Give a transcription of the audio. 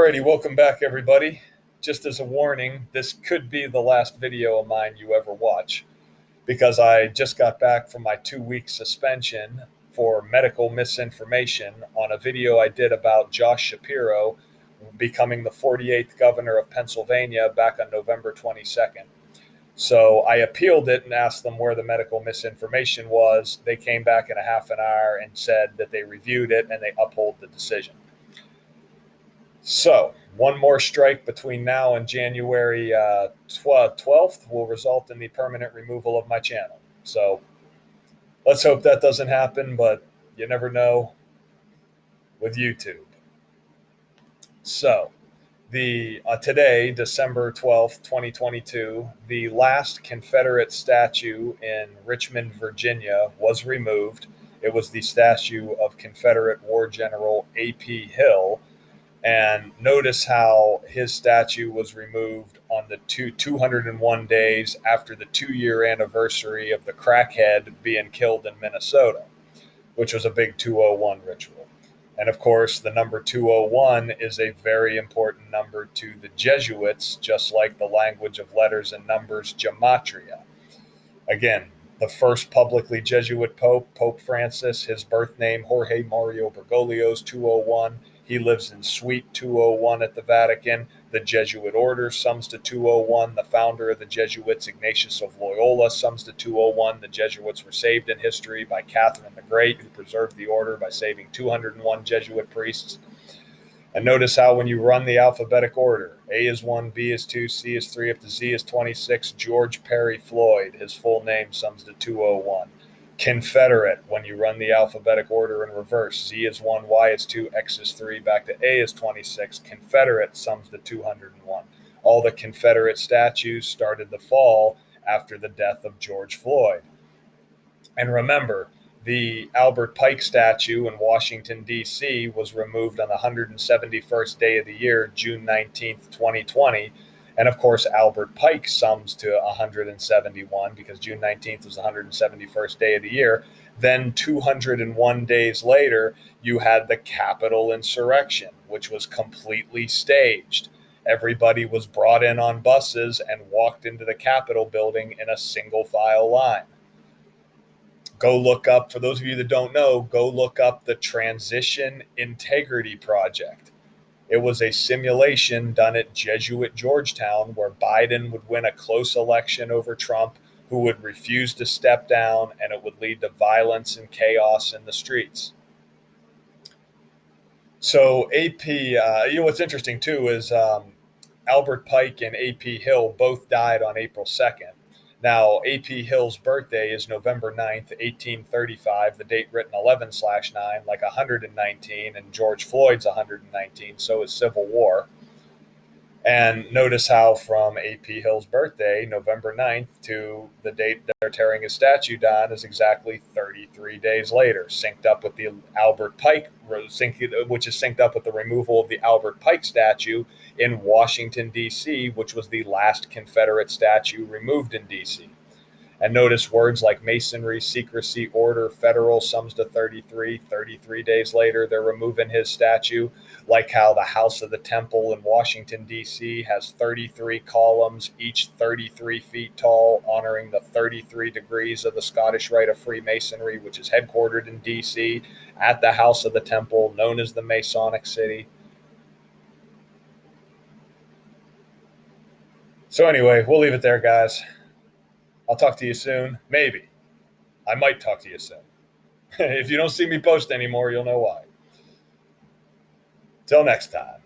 Alrighty, welcome back everybody. Just as a warning, this could be the last video of mine you ever watch because I just got back from my 2-week suspension for medical misinformation on a video I did about Josh Shapiro becoming the 48th governor of Pennsylvania back on November 22nd. So I appealed it and asked them where the medical misinformation was. They came back in a half an hour and said that they reviewed it and they uphold the decision. So one more strike between now and January 12th will result in the permanent removal of my channel. So let's hope that doesn't happen, but you never know with YouTube. So today, December 12th, 2022, the last Confederate statue in Richmond, Virginia was removed. It was the statue of Confederate War General A.P. Hill. And notice how his statue was removed on the 201 days after the 2-year anniversary of the crackhead being killed in Minnesota, which was a big 201 ritual. And of course, the number 201 is a very important number to the Jesuits, just like the language of letters and numbers, gematria. Again, the first publicly Jesuit pope, Pope Francis, his birth name, Jorge Mario Bergoglio's 201. He lives in Suite 201 at the Vatican. The Jesuit order sums to 201. The founder of the Jesuits, Ignatius of Loyola, sums to 201. The Jesuits were saved in history by Catherine the Great, who preserved the order by saving 201 Jesuit priests. And notice how when you run the alphabetic order, A is 1, B is 2, C is 3, up to Z is 26, George Perry Floyd, his full name sums to 201. Confederate, when you run the alphabetic order in reverse, Z is 1, Y is 2, X is 3, back to A is 26. Confederate sums to 201. All the Confederate statues started to fall after the death of George Floyd. And remember, the Albert Pike statue in Washington, D.C. was removed on the 171st day of the year, June 19th, 2020. And of course, Albert Pike sums to 171 because June 19th was the 171st day of the year. Then 201 days later, you had the Capitol insurrection, which was completely staged. Everybody was brought in on buses and walked into the Capitol building in a single file line. Go look up, for those of you that don't know, go look up the Transition Integrity Project. It was a simulation done at Jesuit Georgetown where Biden would win a close election over Trump, who would refuse to step down, and it would lead to violence and chaos in the streets. So AP, what's interesting too is Albert Pike and AP Hill both died on April 2nd. Now, A.P. Hill's birthday is November 9th, 1835, the date written 11/9, like 119, and George Floyd's 119, so is Civil War. And notice how from A.P. Hill's birthday, November 9th, to the date they're tearing his statue down is exactly 33 days later, synced up with the Albert Pike, which is synced up with the removal of the Albert Pike statue in Washington, D.C., which was the last Confederate statue removed in D.C. And notice words like masonry, secrecy, order, federal sums to 33. 33 days later, they're removing his statue. Like how the House of the Temple in Washington, D.C. has 33 columns, each 33 feet tall, honoring the 33 degrees of the Scottish Rite of Freemasonry, which is headquartered in D.C. at the House of the Temple, known as the Masonic City. So anyway, we'll leave it there, guys. I'll talk to you soon. Maybe. I might talk to you soon. If you don't see me post anymore, you'll know why. Till next time.